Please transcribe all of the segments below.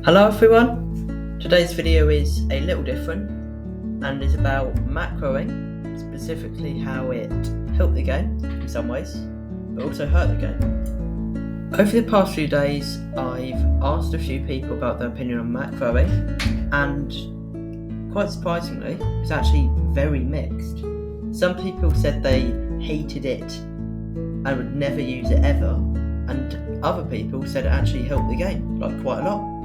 Hello everyone, today's video is a little different and is about macroing, specifically how it helped the game in some ways, but also hurt the game. Over the past few days I've asked a few people about their opinion on macroing, and quite surprisingly it's actually very mixed. Some people said they hated it and would never use it ever, and other people said it actually helped the game, like quite a lot.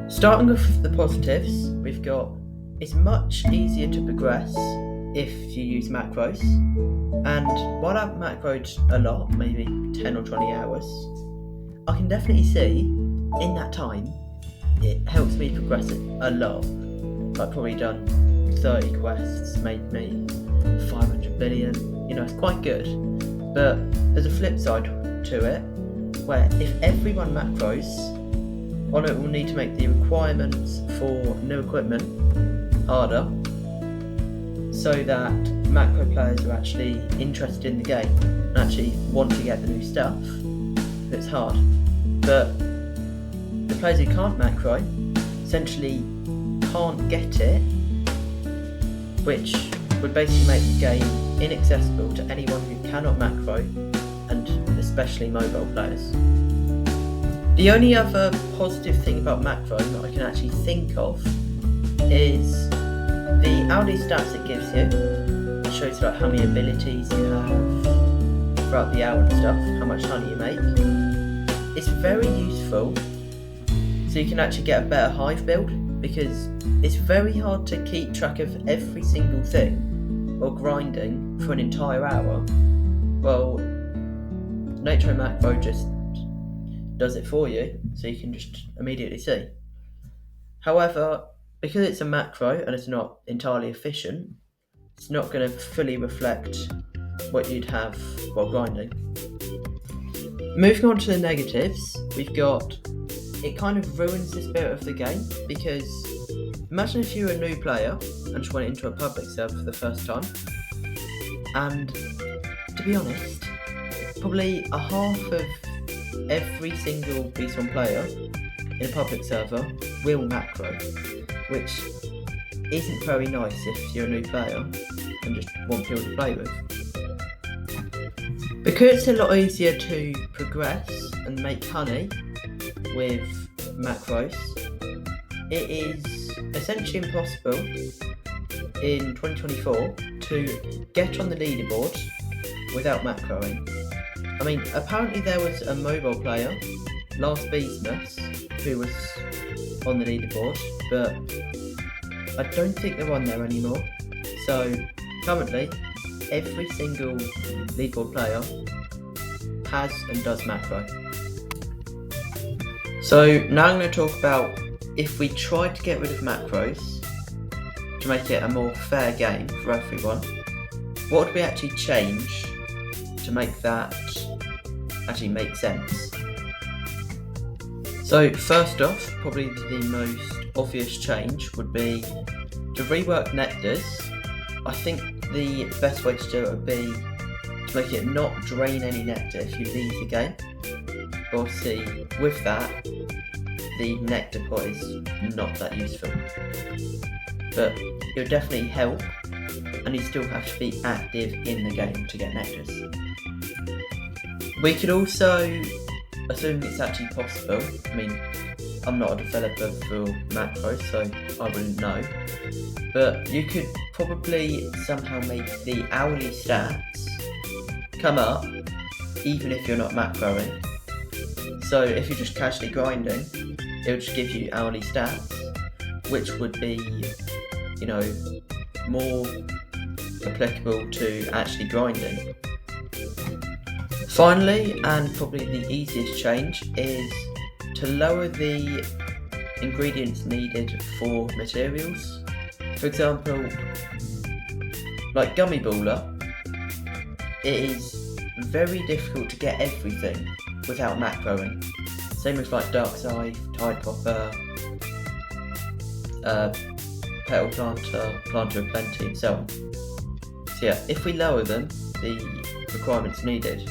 Starting with the positives, we've got it's much easier to progress if you use macros, and while I've macroed a lot, maybe 10 or 20 hours, I can definitely see in that time it helps me progress it a lot. I've probably done 30 quests, made me 500 billion, it's quite good. But there's a flip side to it, where if everyone macros, on it will need to make the requirements for new equipment harder, so that macro players are actually interested in the game and actually want to get the new stuff. It's hard, but the players who can't macro essentially can't get it, which would basically make the game inaccessible to anyone who cannot macro, and especially mobile players. The only other positive thing about macroing that I can actually think of is the hourly stats it gives you. It shows like how many abilities you have throughout the hour and stuff, how much honey you make. It's very useful, so you can actually get a better hive build, because it's very hard to keep track of every single thing or grinding for an entire hour. Well, Nitro Macro just does it for you, so you can just immediately see. However, because it's a macro and it's not entirely efficient, it's not going to fully reflect what you'd have while grinding. Moving on to the negatives, we've got it kind of ruins the spirit of the game, because imagine if you're a new player and just went into a public server for the first time, and to be honest, probably a half of every single B1 player in a public server will macro, which isn't very nice if you're a new player and just want people to play with. Because it's a lot easier to progress and make honey with macros, it is essentially impossible in 2024 to get on the leaderboard without macroing. I mean, apparently there was a mobile player, Last Business, who was on the leaderboard, but I don't think they're on there anymore. So currently, every single leaderboard player has and does macro. So now I'm going to talk about if we tried to get rid of macros to make it a more fair game for everyone, what would we actually change to make that actually make sense? So first off, probably the most obvious change would be to rework nectars. I think the best way to do it would be to make it not drain any nectar if you leave the game. But obviously with that, the nectar pot is not that useful, but it would definitely help, and you still have to be active in the game to get nectars. We could also, assuming it's actually possible, I mean, I'm not a developer for macros, so I wouldn't know, but you could probably somehow make the hourly stats come up even if you're not macroing. So if you're just casually grinding, it would just give you hourly stats, which would be, more applicable to actually grinding. Finally, and probably the easiest change, is to lower the ingredients needed for materials. For example, like Gummy Baller, it is very difficult to get everything without macroing. Same with like Dark Side, Tide Popper, Petal Planter, Planter of Plenty, and so on. So yeah, if we lower them, the requirements needed,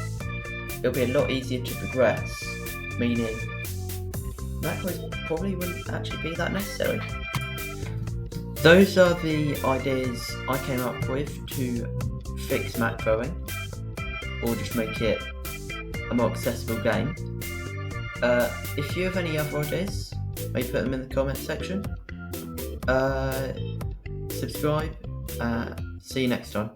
it'll be a lot easier to progress, meaning macros probably wouldn't actually be that necessary. Those are the ideas I came up with to fix macroing, or just make it a more accessible game. If you have any other ideas, maybe put them in the comment section. Subscribe. See you next time.